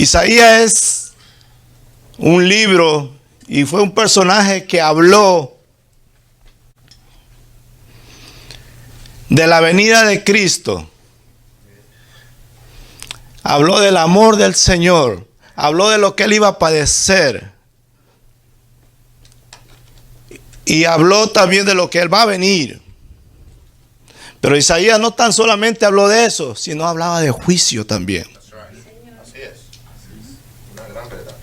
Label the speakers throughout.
Speaker 1: Isaías es un libro y fue un personaje que habló de la venida de Cristo. Habló del amor del Señor. Habló de lo que Él iba a padecer. Y habló también de lo que Él va a venir. Pero Isaías no tan solamente habló de eso, sino hablaba de juicio también.
Speaker 2: Así es. Una gran verdad.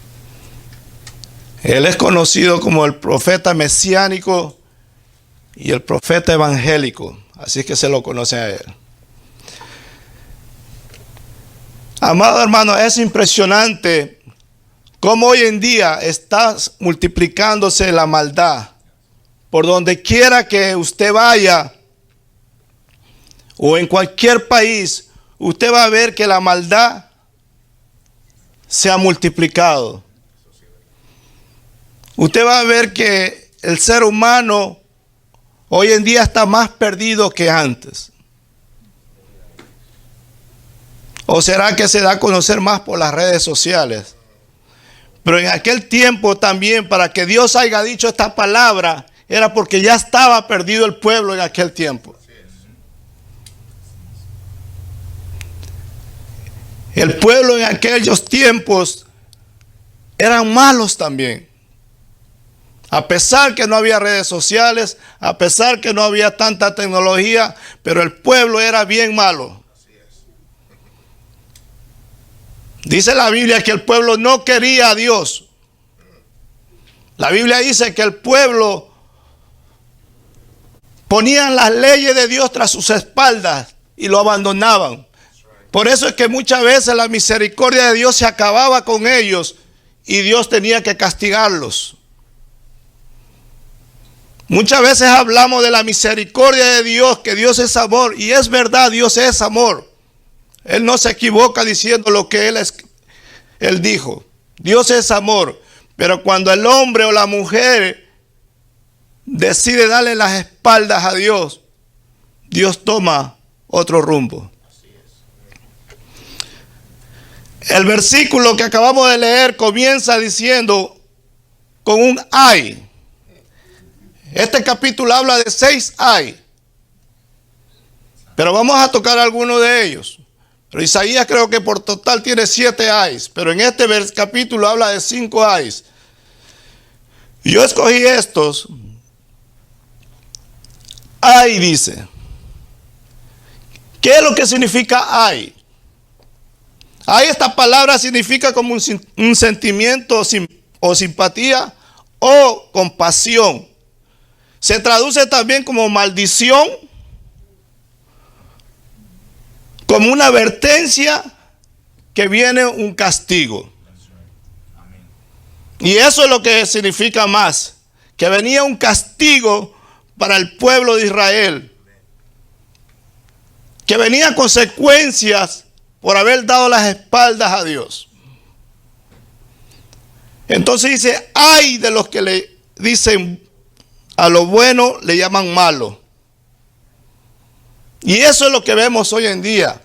Speaker 1: Él es conocido como el profeta mesiánico y el profeta evangélico. Así que se lo conoce a él. Amado hermano, es impresionante cómo hoy en día está multiplicándose la maldad. Por donde quiera que usted vaya, o en cualquier país, usted va a ver que la maldad se ha multiplicado. Usted va a ver que el ser humano hoy en día está más perdido que antes. ¿O será que se da a conocer más por las redes sociales? Pero en aquel tiempo también, para que Dios haya dicho esta palabra, era porque ya estaba perdido el pueblo en aquel tiempo. El pueblo en aquellos tiempos eran malos también. A pesar que no había redes sociales, a pesar que no había tanta tecnología, pero el pueblo era bien malo. Dice la Biblia que el pueblo no quería a Dios. La Biblia dice que el pueblo ponían las leyes de Dios tras sus espaldas y lo abandonaban. Por eso es que muchas veces la misericordia de Dios se acababa con ellos y Dios tenía que castigarlos. Muchas veces hablamos de la misericordia de Dios, que Dios es amor, y es verdad, Dios es amor. Él no se equivoca diciendo lo que Él dijo. Dios es amor, pero cuando el hombre o la mujer decide darle las espaldas a Dios, Dios toma otro rumbo. El versículo que acabamos de leer comienza diciendo con un ay. Este capítulo habla de 6 ay. Pero vamos a tocar algunos de ellos. Pero Isaías creo que por total tiene 7 ayes. Pero en este capítulo habla de 5 ayes. Y yo escogí estos. Ay dice. ¿Qué es lo que significa ay? Ay, esta palabra significa como un sentimiento o simpatía o compasión. Se traduce también como maldición, como una advertencia que viene un castigo. Y eso es lo que significa más, que venía un castigo para el pueblo de Israel, que venía consecuencias por haber dado las espaldas a Dios. Entonces dice, ay de los que le dicen a lo bueno le llaman malo. Y eso es lo que vemos hoy en día.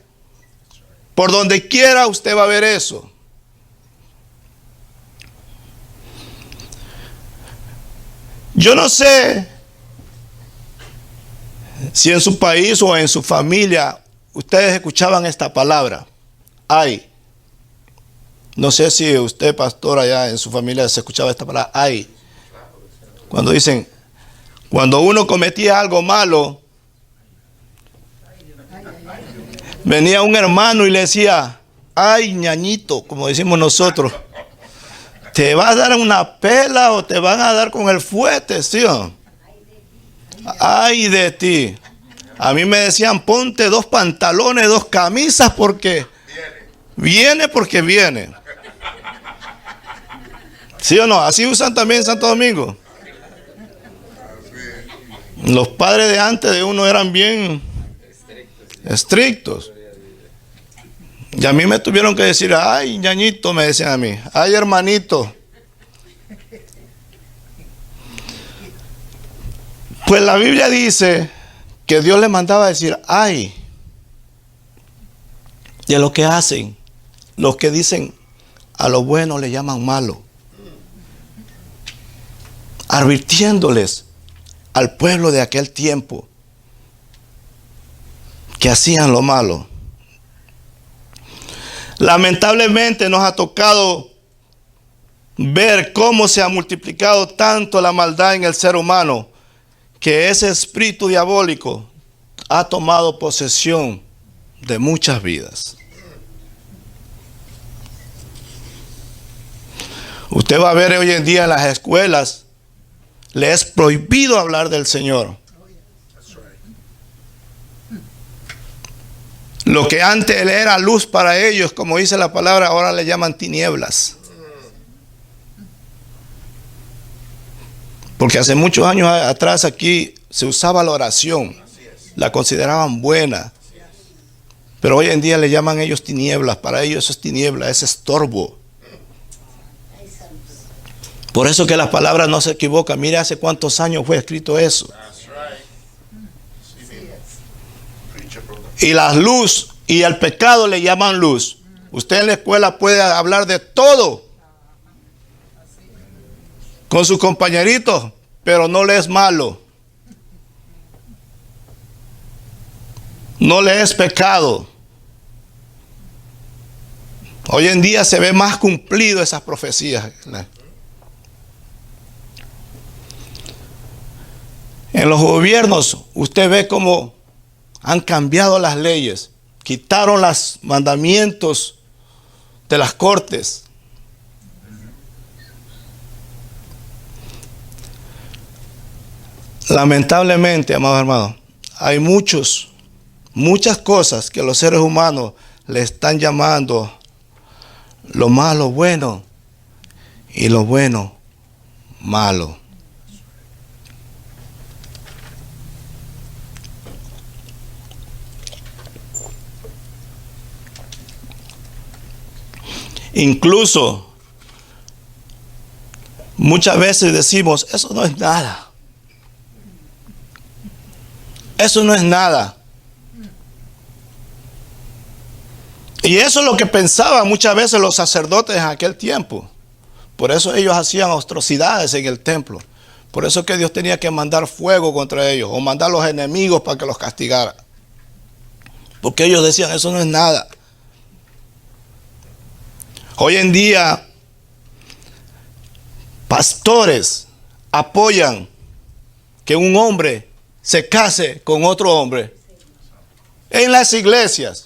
Speaker 1: Por donde quiera usted va a ver eso. Yo no sé si en su país o en su familia ustedes escuchaban esta palabra, ay. No sé si usted, pastor, allá en su familia se escuchaba esta palabra, ay. Cuando dicen, cuando uno cometía algo malo, venía un hermano y le decía, ay, ñañito, como decimos nosotros, ¿te vas a dar una pela o te van a dar con el fuete, ¿sí? Ay de ti. A mí me decían, ponte 2 pantalones, 2 camisas, porque viene porque viene. ¿Sí o no? Así usan también en Santo Domingo. Los padres de antes de uno eran bien estrictos. Y a mí me tuvieron que decir, ay, ñañito, me decían a mí, ay, hermanito. Pues la Biblia dice que Dios le mandaba a decir, ay, de lo que hacen, los que dicen, a lo bueno le llaman malo, advirtiéndoles al pueblo de aquel tiempo que hacían lo malo. Lamentablemente nos ha tocado ver cómo se ha multiplicado tanto la maldad en el ser humano, que ese espíritu diabólico ha tomado posesión de muchas vidas. Usted va a ver hoy en día en las escuelas, le es prohibido hablar del Señor. Lo que antes era luz para ellos, como dice la palabra, ahora le llaman tinieblas. Porque hace muchos años atrás aquí se usaba la oración, la consideraban buena. Pero hoy en día le llaman ellos tinieblas, para ellos eso es tiniebla, es estorbo. Por eso que las palabras no se equivocan. Mire hace cuántos años fue escrito eso. Y la luz y el pecado le llaman luz. Usted en la escuela puede hablar de todo con sus compañeritos, pero no le es malo. No le es pecado. Hoy en día se ve más cumplido esas profecías. En los gobiernos usted ve cómo han cambiado las leyes, quitaron los mandamientos de las cortes. Lamentablemente, amados hermanos, hay muchas cosas que los seres humanos le están llamando lo malo bueno y lo bueno malo. Incluso muchas veces decimos, eso no es nada. Eso no es nada. Y eso es lo que pensaban muchas veces los sacerdotes en aquel tiempo. Por eso ellos hacían atrocidades en el templo. Por eso que Dios tenía que mandar fuego contra ellos o mandar los enemigos para que los castigara. Porque ellos decían, eso no es nada. Hoy en día, pastores apoyan que un hombre se case con otro hombre. En las iglesias,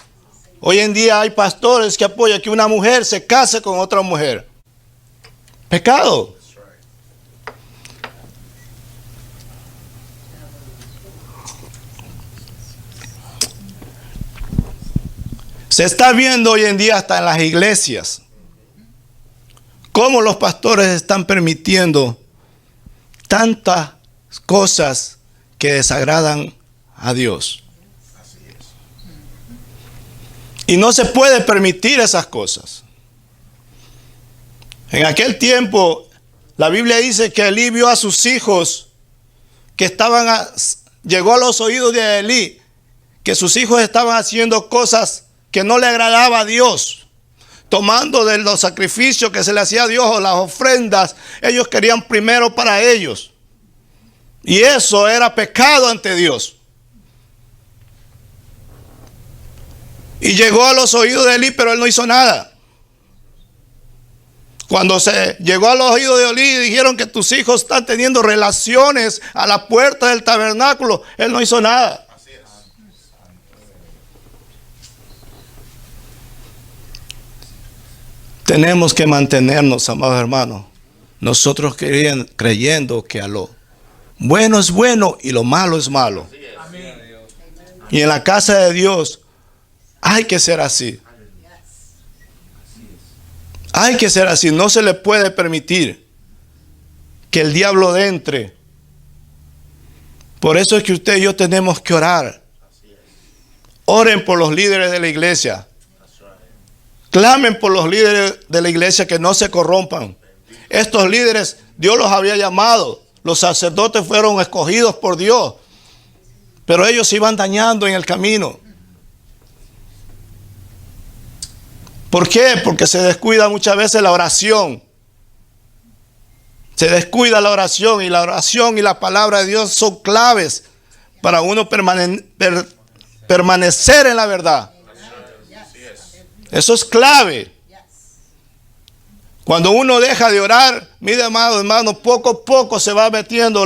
Speaker 1: hoy en día hay pastores que apoyan que una mujer se case con otra mujer. Pecado. Se está viendo hoy en día hasta en las iglesias cómo los pastores están permitiendo tantas cosas que desagradan a Dios. Y no se puede permitir esas cosas. En aquel tiempo, la Biblia dice que Elí vio a sus hijos que llegó a los oídos de Elí, que sus hijos estaban haciendo cosas que no le agradaba a Dios. Tomando de los sacrificios que se le hacía a Dios o las ofrendas, ellos querían primero para ellos. Y eso era pecado ante Dios. Y llegó a los oídos de Elí, pero él no hizo nada. Cuando se llegó a los oídos de Elí y dijeron que tus hijos están teniendo relaciones a la puerta del tabernáculo, él no hizo nada. Tenemos que mantenernos, amados hermanos, nosotros creyendo que a lo bueno es bueno y lo malo es malo. Y en la casa de Dios hay que ser así. Hay que ser así. No se le puede permitir que el diablo entre. Por eso es que usted y yo tenemos que orar. Oren por los líderes de la iglesia. Clamen por los líderes de la iglesia que no se corrompan. Estos líderes, Dios los había llamado. Los sacerdotes fueron escogidos por Dios. Pero ellos se iban dañando en el camino. ¿Por qué? Porque se descuida muchas veces la oración. Se descuida la oración, y la oración y la palabra de Dios son claves para uno permanecer en la verdad. Eso es clave. Cuando uno deja de orar, mire, amado hermano, poco a poco se va metiendo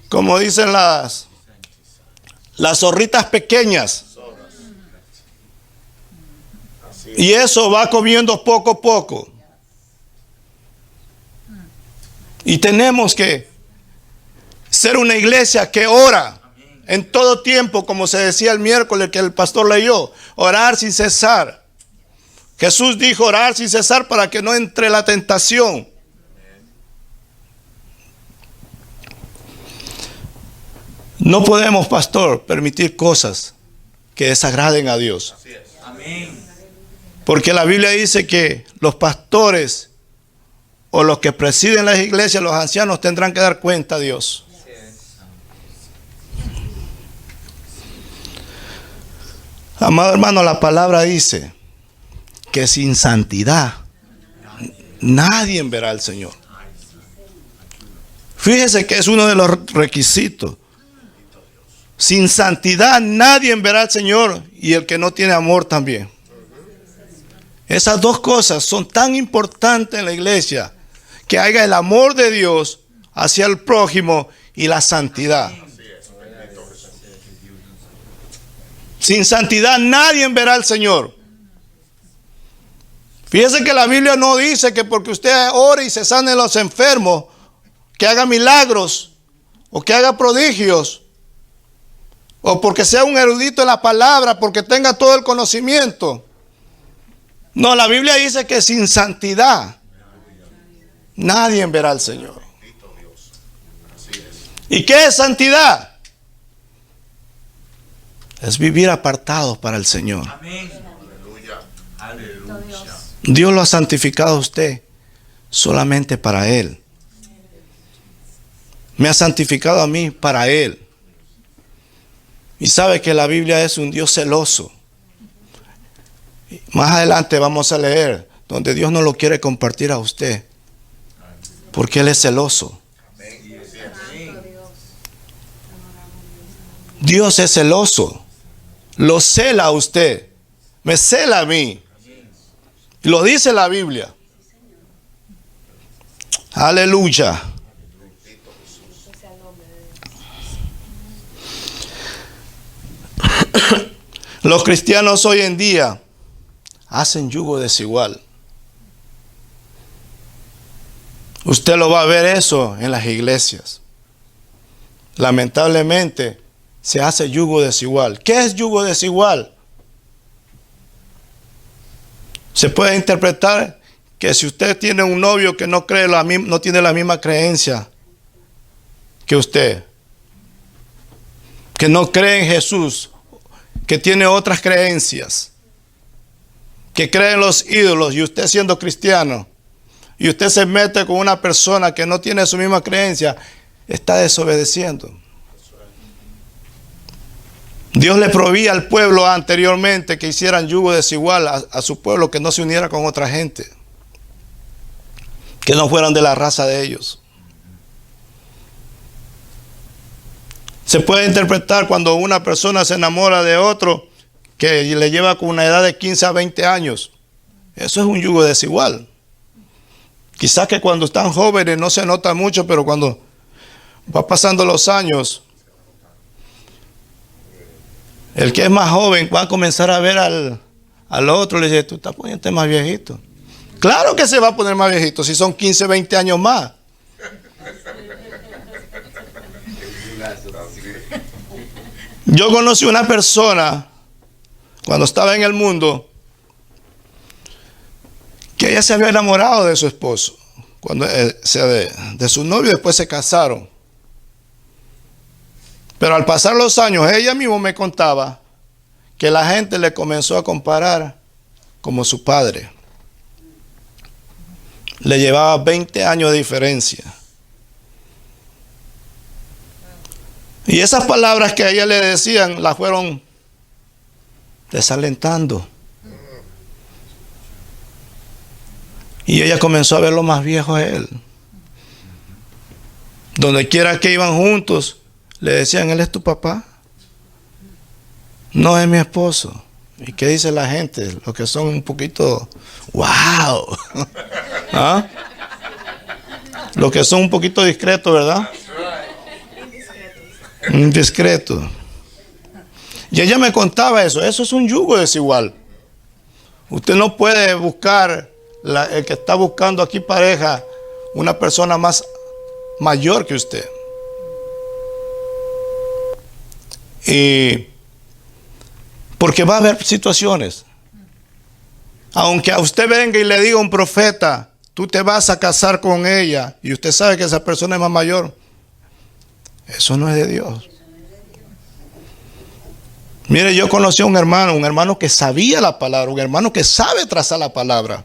Speaker 1: como dicen las zorritas pequeñas. Y eso va comiendo poco a poco. Y tenemos que ser una iglesia que ora en todo tiempo, como se decía el miércoles que el pastor leyó, orar sin cesar. Jesús dijo orar sin cesar para que no entre la tentación. No podemos, pastor, permitir cosas que desagraden a Dios. Porque la Biblia dice que los pastores o los que presiden las iglesias, los ancianos, tendrán que dar cuenta a Dios. Amado hermano, la palabra dice que sin santidad nadie verá al Señor. Fíjese que es uno de los requisitos. Sin santidad nadie verá al Señor, y el que no tiene amor también. Esas dos cosas son tan importantes en la iglesia, que haya el amor de Dios hacia el prójimo y la santidad. Sin santidad nadie verá al Señor. Fíjese que la Biblia no dice que porque usted ore y se sane los enfermos, que haga milagros o que haga prodigios, o porque sea un erudito en la palabra, porque tenga todo el conocimiento. No, la Biblia dice que sin santidad nadie verá al Señor. ¿Y qué es santidad? Es vivir apartados para el Señor. Dios lo ha santificado a usted solamente para Él. Me ha santificado a mí para Él. Y sabe que la Biblia es un Dios celoso. Más adelante vamos a leer donde Dios no lo quiere compartir a usted, porque Él es celoso. Dios es celoso. Lo cela a usted. Me cela a mí. Y lo dice la Biblia. Aleluya. Los cristianos hoy en día hacen yugo desigual. Usted lo va a ver eso en las iglesias. Lamentablemente se hace yugo desigual. ¿Qué es yugo desigual? Se puede interpretar que si usted tiene un novio que no cree no tiene la misma creencia que usted, que no cree en Jesús, que tiene otras creencias, que cree en los ídolos, y usted siendo cristiano, y usted se mete con una persona que no tiene su misma creencia, está desobedeciendo. Dios le prohibía al pueblo anteriormente que hicieran yugo desigual a su pueblo, que no se uniera con otra gente, que no fueran de la raza de ellos. Se puede interpretar cuando una persona se enamora de otro que le lleva con una edad de 15 a 20 años. Eso es un yugo desigual. Quizás que cuando están jóvenes no se nota mucho, pero cuando va pasando los años, el que es más joven va a comenzar a ver al otro y le dice, tú estás poniéndote más viejito. Claro que se va a poner más viejito si son 15, 20 años más. Yo conocí una persona cuando estaba en el mundo que ella se había enamorado de su esposo, de su novio, después se casaron. Pero al pasar los años, ella misma me contaba que la gente le comenzó a comparar como su padre. Le llevaba 20 años de diferencia. Y esas palabras que a ella le decían, las fueron desalentando. Y ella comenzó a verlo más viejo a él. Donde quiera que iban juntos, le decían, ¿él es tu papá? No, es mi esposo. ¿Y qué dice la gente? Los que son un poquito, wow. ¿Ah? Los que son un poquito discretos, ¿verdad? Discreto. Y ella me contaba eso. Eso es un yugo desigual. Usted no puede buscar, el que está buscando aquí pareja, una persona más mayor que usted. Y porque va a haber situaciones. Aunque a usted venga y le diga a un profeta, tú te vas a casar con ella, y usted sabe que esa persona es más mayor, eso no es de Dios. Mire, yo conocí a un hermano que sabía la palabra, un hermano que sabe trazar la palabra.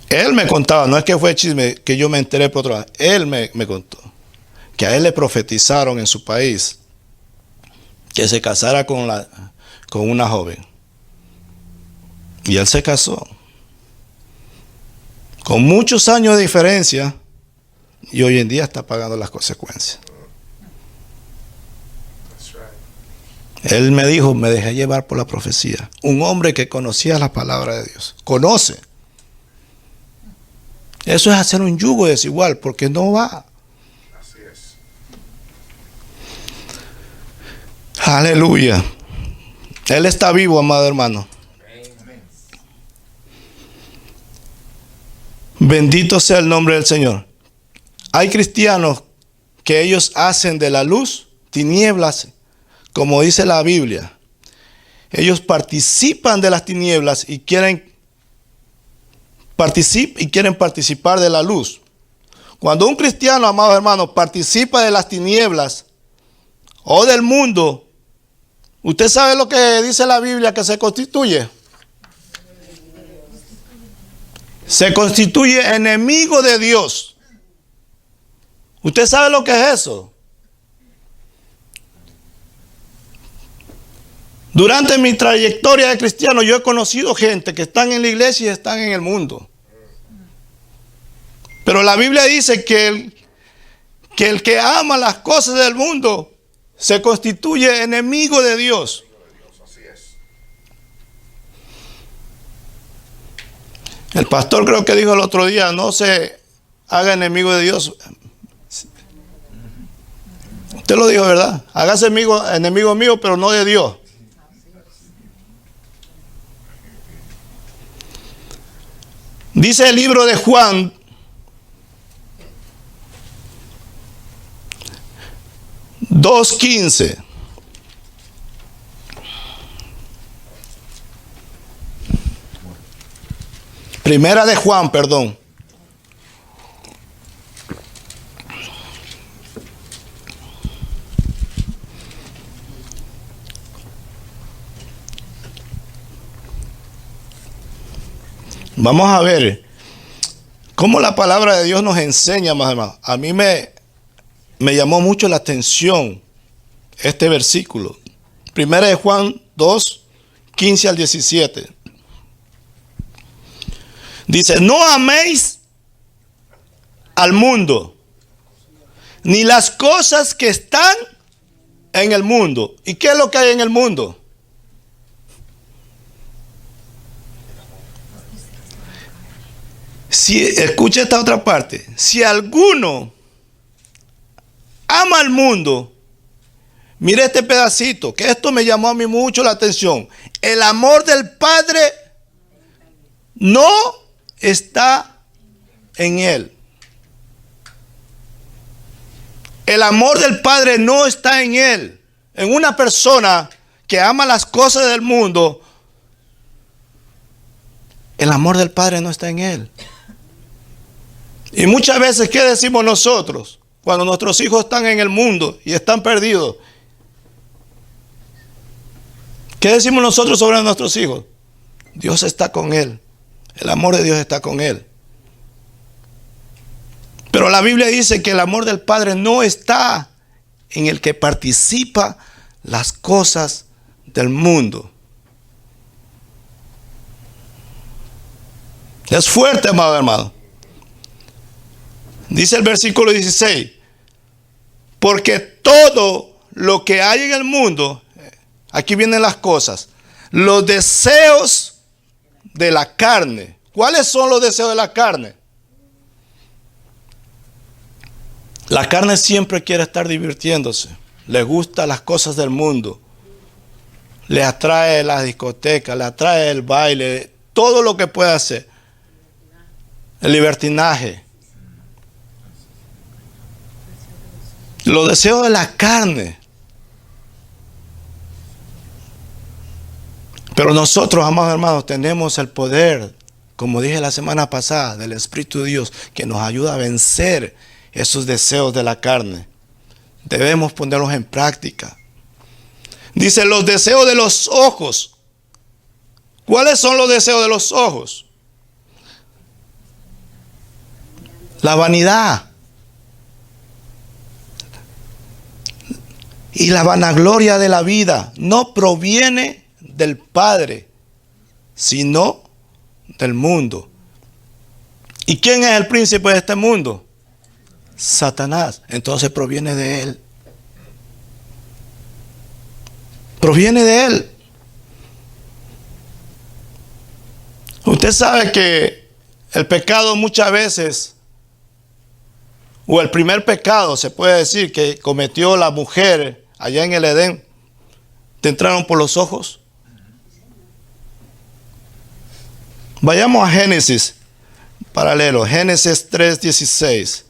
Speaker 1: Él me contaba, no es que fue chisme que yo me enteré por otro lado, él me contó que a él le profetizaron en su país que se casara con una joven. Y él se casó. Con muchos años de diferencia, y hoy en día está pagando las consecuencias. Él me dijo, me dejé llevar por la profecía. Un hombre que conocía la palabra de Dios. Conoce. Eso es hacer un yugo desigual, porque no va.
Speaker 2: Así es.
Speaker 1: Aleluya. Él está vivo, amado hermano. Bendito sea el nombre del Señor. Hay cristianos que ellos hacen de la luz tinieblas, como dice la Biblia. Ellos participan de las tinieblas y quieren participar de la luz. Cuando un cristiano, amado hermano, participa de las tinieblas o del mundo, ¿usted sabe lo que dice la Biblia que se constituye? Se constituye enemigo de Dios. ¿Usted sabe lo que es eso? Durante mi trayectoria de cristiano, yo he conocido gente que están en la iglesia y están en el mundo. Pero la Biblia dice que el que ama las cosas del mundo se constituye enemigo de Dios.
Speaker 2: Así es.
Speaker 1: El pastor creo que dijo el otro día, no se haga enemigo de Dios. Usted lo dijo, ¿verdad? Hágase enemigo mío, pero no de Dios. Dice el libro de Juan, (2:15). Primera de Juan, perdón. Vamos a ver cómo la palabra de Dios nos enseña, más hermanos. A mí me llamó mucho la atención este versículo. Primera de Juan 2:15 al 17. Dice, no améis al mundo, ni las cosas que están en el mundo. ¿Y qué es lo que hay en el mundo? Si, escucha esta otra parte. Si alguno ama al mundo, mire este pedacito, que esto me llamó a mí mucho la atención. El amor del Padre no está en él. El amor del Padre no está en él. En una persona que ama las cosas del mundo, el amor del Padre no está en él. Y muchas veces, ¿qué decimos nosotros? Cuando nuestros hijos están en el mundo y están perdidos. ¿Qué decimos nosotros sobre nuestros hijos? Dios está con él. El amor de Dios está con él. Pero la Biblia dice que el amor del Padre no está en el que participa las cosas del mundo. Es fuerte, amado hermano. Dice el versículo 16. Porque todo lo que hay en el mundo, aquí vienen las cosas, los deseos de la carne. ¿Cuáles son los deseos de la carne? La carne siempre quiere estar divirtiéndose. Le gustan las cosas del mundo. Le atrae la discoteca, le atrae el baile, todo lo que puede hacer. El libertinaje. Los deseos de la carne. Pero nosotros, amados hermanos, tenemos el poder, como dije la semana pasada, del Espíritu de Dios, que nos ayuda a vencer esos deseos de la carne. Debemos ponerlos en práctica. Dice, los deseos de los ojos. ¿Cuáles son los deseos de los ojos? La vanidad. Y la vanagloria de la vida no proviene del Padre, sino del mundo. ¿Y quién es el príncipe de este mundo? Satanás. Entonces proviene de él. Proviene de él. Usted sabe que el pecado muchas veces, o el primer pecado se puede decir que cometió la mujer allá en el Edén, ¿te entraron por los ojos? Vayamos a Génesis, paralelo, Génesis 3:16.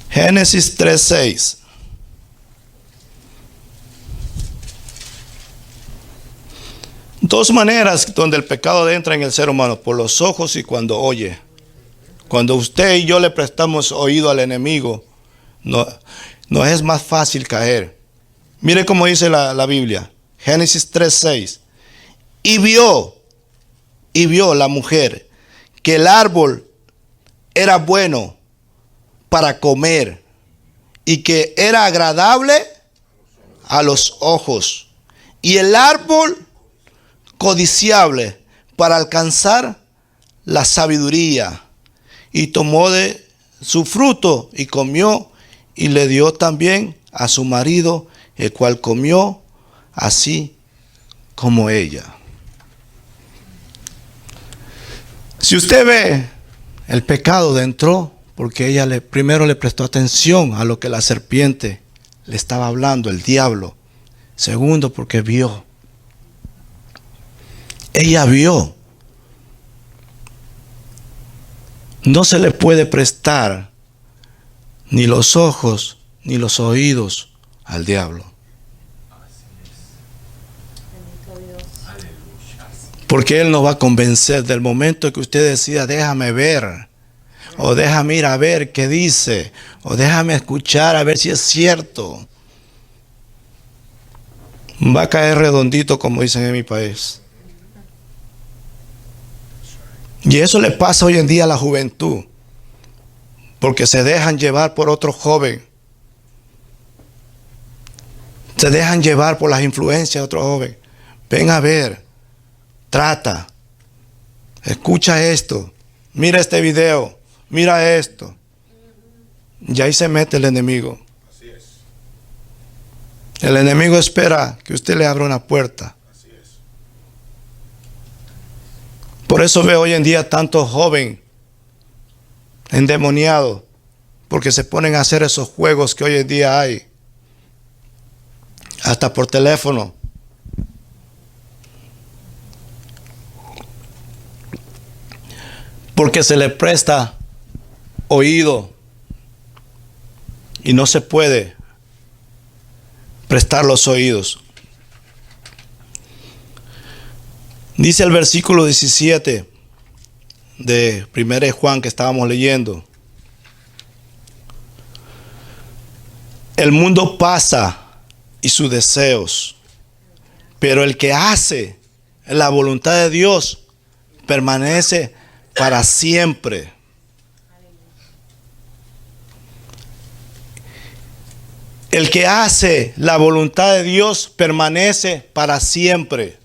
Speaker 1: Génesis 3:6. Dos maneras donde el pecado entra en el ser humano, por los ojos y cuando oye. Cuando usted y yo le prestamos oído al enemigo, no es más fácil caer. Mire cómo dice la Biblia, Génesis 3:6. Y vio la mujer que el árbol era bueno para comer y que era agradable a los ojos, y el árbol codiciable para alcanzar la sabiduría, y tomó de su fruto y comió, y le dio también a su marido, el cual comió así como ella. Si usted ve, el pecado entró porque ella primero le prestó atención a lo que la serpiente le estaba hablando, el diablo. Segundo, porque vio. Ella vio. No se le puede prestar ni los ojos ni los oídos al diablo. Porque él nos va a convencer del momento que usted decida, déjame ver, o déjame ir a ver qué dice, o déjame escuchar a ver si es cierto. Va a caer redondito, como dicen en mi país. Y eso le pasa hoy en día a la juventud, porque se dejan llevar por otro joven. Se dejan llevar por las influencias de otro joven. Ven a ver, trata, escucha esto, mira este video, mira esto. Y ahí se mete el enemigo.
Speaker 2: Así es.
Speaker 1: El enemigo espera que usted le abra una puerta.
Speaker 2: Así es.
Speaker 1: Por eso veo hoy en día tantos jóvenes endemoniados, porque se ponen a hacer esos juegos que hoy en día hay, hasta por teléfono. Porque se le presta oído y no se puede prestar los oídos. Dice el versículo 17 de 1 Juan que estábamos leyendo: el mundo pasa y sus deseos, pero el que hace la voluntad de Dios permanece para siempre. El que hace la voluntad de Dios permanece para siempre.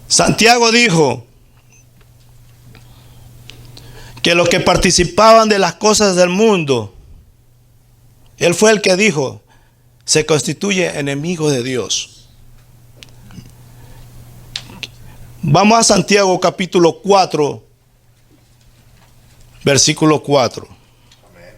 Speaker 1: Santiago dijo que los que participaban de las cosas del mundo, él fue el que dijo, se constituye enemigo de Dios. Vamos a Santiago capítulo 4, versículo 4.
Speaker 2: Amén.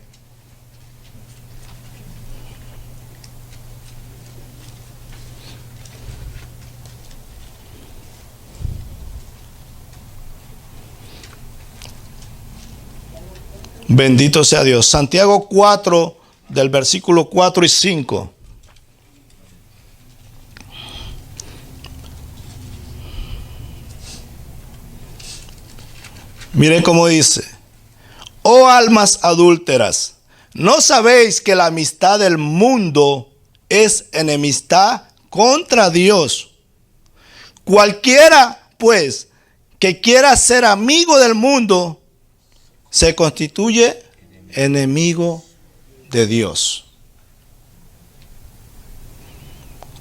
Speaker 1: Bendito sea Dios. Santiago 4, del versículo 4 y 5. Miren cómo dice. Oh almas adúlteras, ¿no sabéis que la amistad del mundo es enemistad contra Dios? Cualquiera, pues, que quiera ser amigo del mundo, se constituye enemigo de Dios.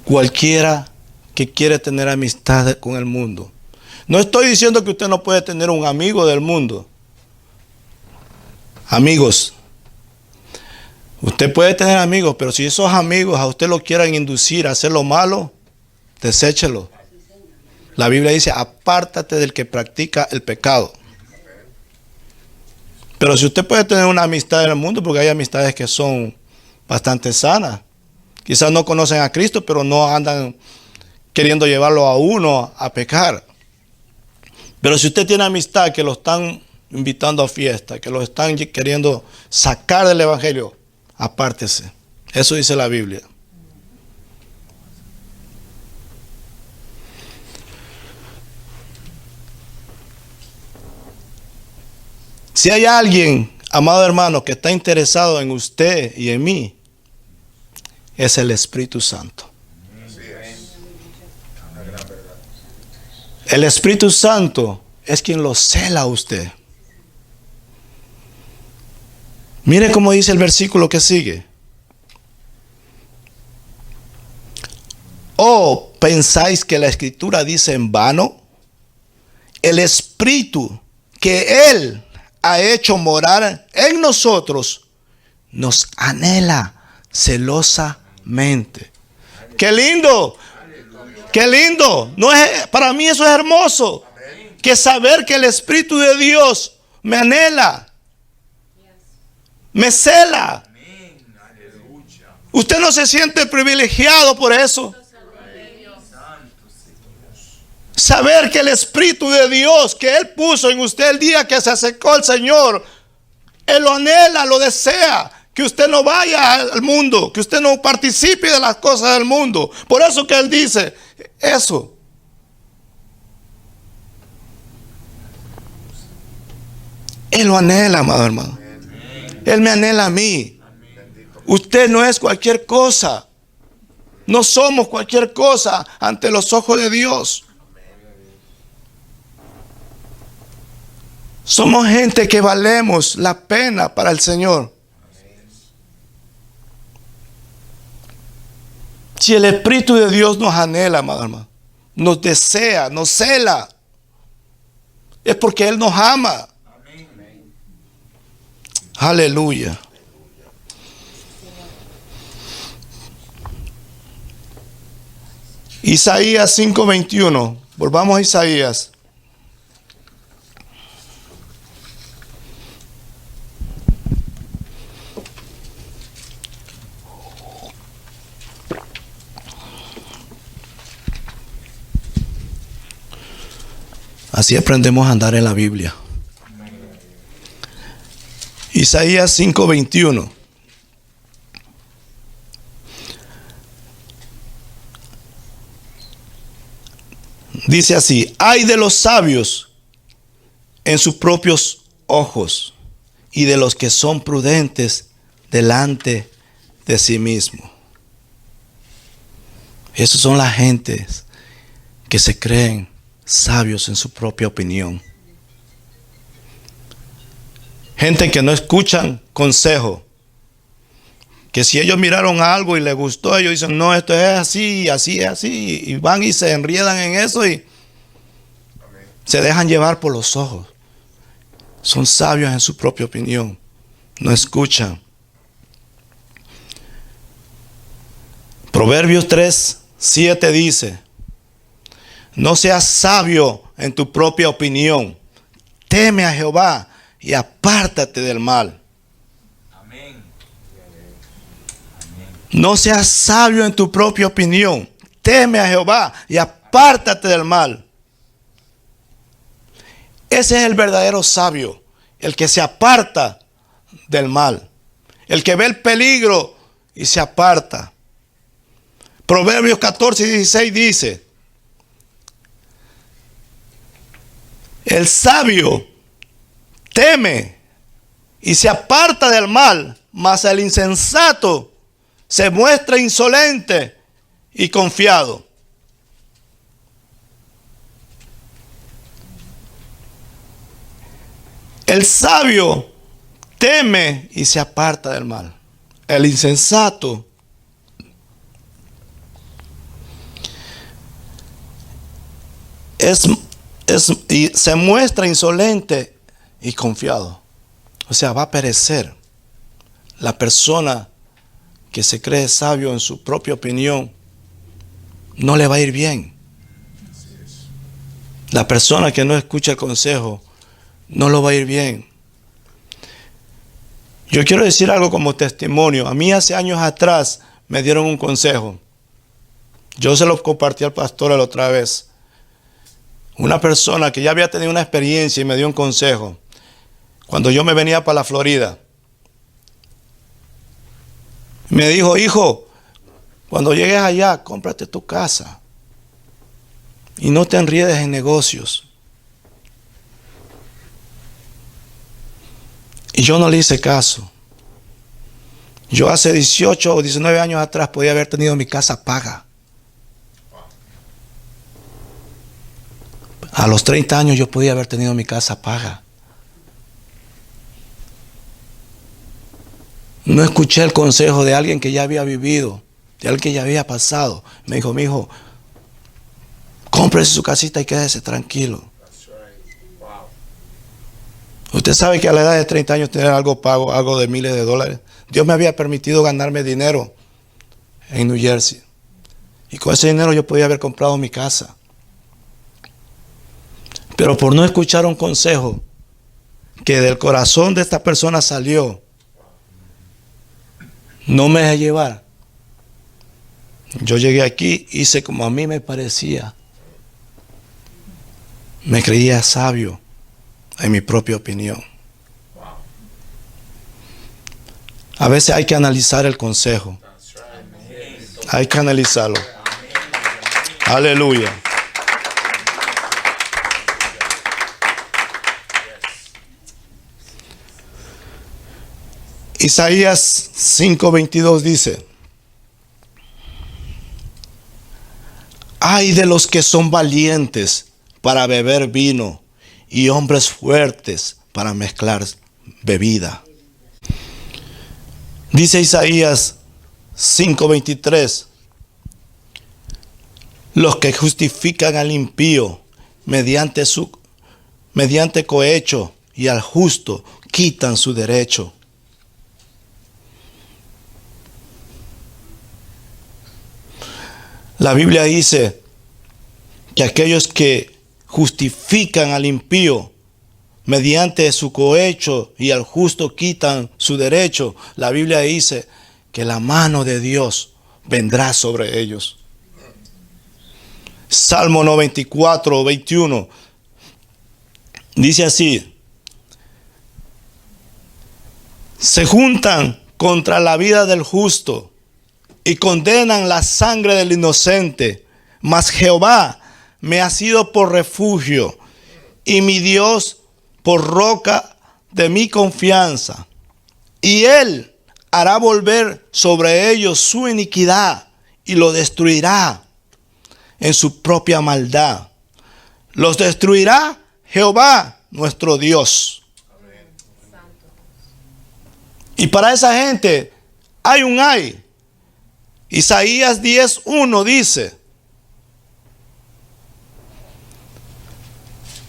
Speaker 1: Cualquiera que quiere tener amistad con el mundo. No estoy diciendo que usted no puede tener un amigo del mundo. Amigos. Usted puede tener amigos, pero si esos amigos a usted lo quieran inducir a hacer lo malo, deséchelo. La Biblia dice, apártate del que practica el pecado. Pero si usted puede tener una amistad en el mundo, porque hay amistades que son bastante sanas. Quizás no conocen a Cristo, pero no andan queriendo llevarlo a uno a pecar. Pero si usted tiene amistad que lo están invitando a fiesta, que lo están queriendo sacar del evangelio, apártese. Eso dice la Biblia. Si hay alguien, amado hermano, que está interesado en usted y en mí, es el Espíritu Santo.
Speaker 2: Así es. Una gran verdad.
Speaker 1: El Espíritu Santo es quien lo cela a usted. Mire cómo dice el versículo que sigue. ¿O pensáis que la Escritura dice en vano? El Espíritu que Él ha hecho morar en nosotros nos anhela celosamente. ¡Qué lindo! ¡Qué lindo! No es, para mí eso es hermoso. Que saber que el Espíritu de Dios me anhela, me cela. Usted no se siente privilegiado por eso. Saber que el Espíritu de Dios que Él puso en usted el día que se acercó al Señor, Él lo anhela, lo desea. Que usted no vaya al mundo, que usted no participe de las cosas del mundo. Por eso que Él dice eso. Él lo anhela, amado hermano. Él me anhela a mí. Usted no es cualquier cosa. No somos cualquier cosa ante los ojos de Dios. Somos gente que valemos la pena para el Señor. Si el Espíritu de Dios nos anhela, amado hermano, nos desea, nos cela, es porque Él nos ama. Aleluya. Isaías 5:21. Volvamos a Isaías. Así aprendemos a andar en la Biblia. Isaías 5:21. Dice así: ay de los sabios en sus propios ojos y de los que son prudentes delante de sí mismo. Esas son las gentes que se creen sabios en su propia opinión. Gente que no escuchan consejo. Que si ellos miraron algo y les gustó, ellos dicen, no, esto es así, así es así. Y van y se enriedan en eso y se dejan llevar por los ojos. Son sabios en su propia opinión. No escuchan. Proverbios 3:7 dice, no seas sabio en tu propia opinión. Teme a Jehová y apártate del mal.
Speaker 3: Amén.
Speaker 1: No seas sabio en tu propia opinión. Teme a Jehová y apártate del mal. Ese es el verdadero sabio, el que se aparta del mal, el que ve el peligro y se aparta. Proverbios 14:16 dice, el sabio teme y se aparta del mal, mas el insensato se muestra insolente y confiado. El sabio teme y se aparta del mal. El insensato y se muestra insolente y confiado. O sea, va a perecer. La persona que se cree sabio en su propia opinión, no le va a ir bien. La persona que no escucha el consejo, no lo va a ir bien. Yo quiero decir algo como testimonio. A mí hace años atrás me dieron un consejo. Yo se lo compartí al pastor la otra vez. Una persona que ya había tenido una experiencia y me dio un consejo. Cuando yo me venía para la Florida, me dijo, hijo, cuando llegues allá, cómprate tu casa y no te enriedes en negocios. Y yo no le hice caso. Yo hace 18 o 19 años atrás podía haber tenido mi casa paga. A los 30 años yo podía haber tenido mi casa paga. No escuché el consejo de alguien que ya había vivido, de alguien que ya había pasado. Me dijo, mi hijo, cómprese su casita y quédese tranquilo. Usted sabe que a la edad de 30 años tener algo pago, algo de miles de dólares. Dios me había permitido ganarme dinero en New Jersey. Y con ese dinero yo podía haber comprado mi casa. Pero por no escuchar un consejo que del corazón de esta persona salió, no me dejé llevar. Yo llegué aquí, hice como a mí me parecía. Me creía sabio en mi propia opinión. A veces hay que analizar el consejo. Hay que analizarlo. Aleluya. Isaías 5:22 dice, ay de los que son valientes para beber vino y hombres fuertes para mezclar bebida. Dice Isaías 5:23, los que justifican al impío mediante cohecho y al justo quitan su derecho. La Biblia dice que aquellos que justifican al impío mediante su cohecho y al justo quitan su derecho. La Biblia dice que la mano de Dios vendrá sobre ellos. Salmo 94:21 dice así: se juntan contra la vida del justo y condenan la sangre del inocente, mas Jehová me ha sido por refugio y mi Dios por roca de mi confianza. Y Él hará volver sobre ellos su iniquidad y lo destruirá en su propia maldad. Los destruirá Jehová nuestro Dios. Y para esa gente hay un ay. Isaías 10:1 dice.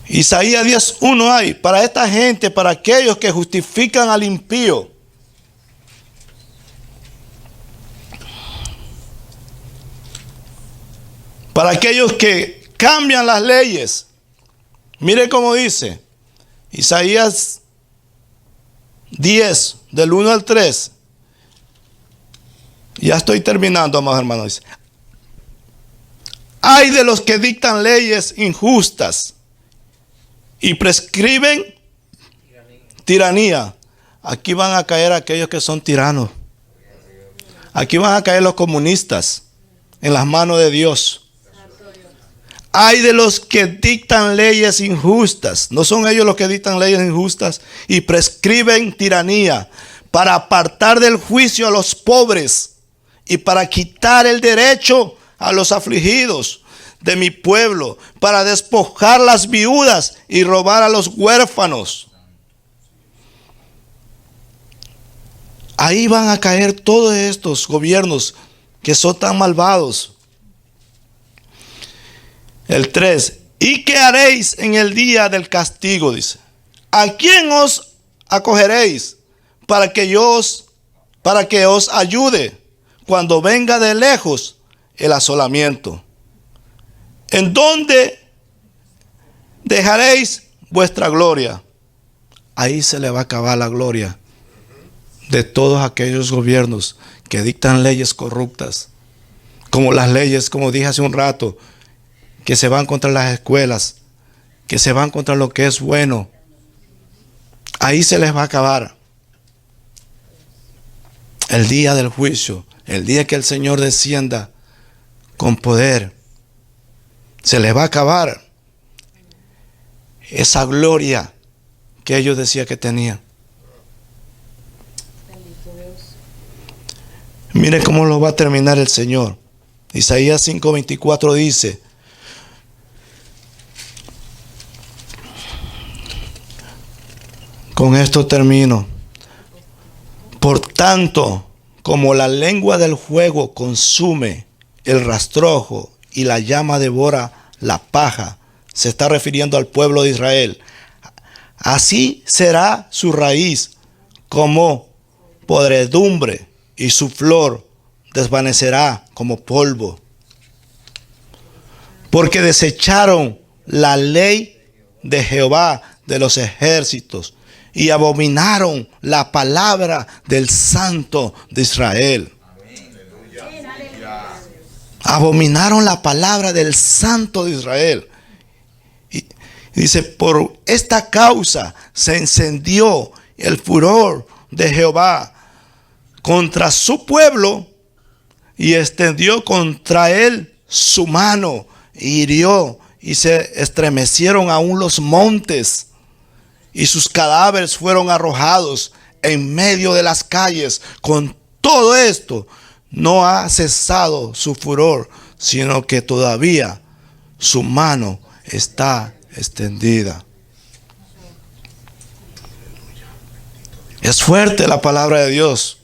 Speaker 1: Isaías 10:1 hay para esta gente, para aquellos que justifican al impío. Para aquellos que cambian las leyes. Mire cómo dice. Isaías 10, del 1 al 3. Ya estoy terminando, amados hermanos. Dice, hay de los que dictan leyes injustas y prescriben tiranía. Aquí van a caer aquellos que son tiranos. Aquí van a caer los comunistas en las manos de Dios. Hay de los que dictan leyes injustas. ¿No son ellos los que dictan leyes injustas? Y prescriben tiranía para apartar del juicio a los pobres y para quitar el derecho a los afligidos de mi pueblo, para despojar las viudas y robar a los huérfanos. Ahí van a caer todos estos gobiernos que son tan malvados. El 3. ¿Y qué haréis en el día del castigo? Dice. ¿A quién os acogeréis para que os ayude cuando venga de lejos el asolamiento? ¿En dónde dejaréis vuestra gloria? Ahí se le va a acabar la gloria de todos aquellos gobiernos que dictan leyes corruptas, como las leyes, como dije hace un rato, que se van contra las escuelas, que se van contra lo que es bueno. Ahí se les va a acabar el día del juicio, el día que el Señor descienda con poder. Se les va a acabar esa gloria que ellos decían que tenían. Mire cómo lo va a terminar el Señor. Isaías 5:24 dice: con esto termino. Por tanto, como la lengua del fuego consume el rastrojo y la llama devora la paja, se está refiriendo al pueblo de Israel, así será su raíz como podredumbre y su flor desvanecerá como polvo. Porque desecharon la ley de Jehová de los ejércitos y abominaron la palabra del Santo de Israel. Abominaron la palabra del Santo de Israel. Y dice, por esta causa se encendió el furor de Jehová contra su pueblo y extendió contra él su mano, y hirió y se estremecieron aún los montes. Y sus cadáveres fueron arrojados en medio de las calles. Con todo esto, no ha cesado su furor, sino que todavía su mano está extendida. Es fuerte la palabra de Dios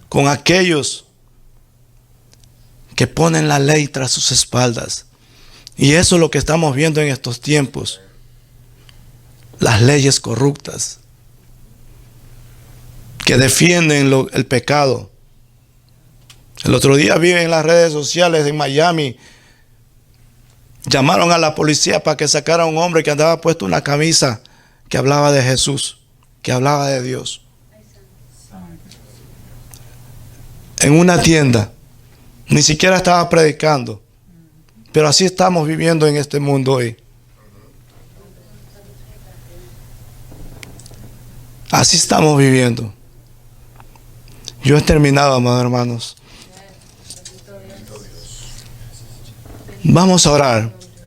Speaker 1: con aquellos que ponen la ley tras sus espaldas. Y eso es lo que estamos viendo en estos tiempos. Las leyes corruptas que defienden el pecado. El otro día vi en las redes sociales en Miami, llamaron a la policía para que sacara a un hombre que andaba puesto una camisa que hablaba de Jesús, que hablaba de Dios. En una tienda, ni siquiera estaba predicando, pero así estamos viviendo en este mundo hoy. Así estamos viviendo. Yo he terminado, amados hermanos. Vamos a orar.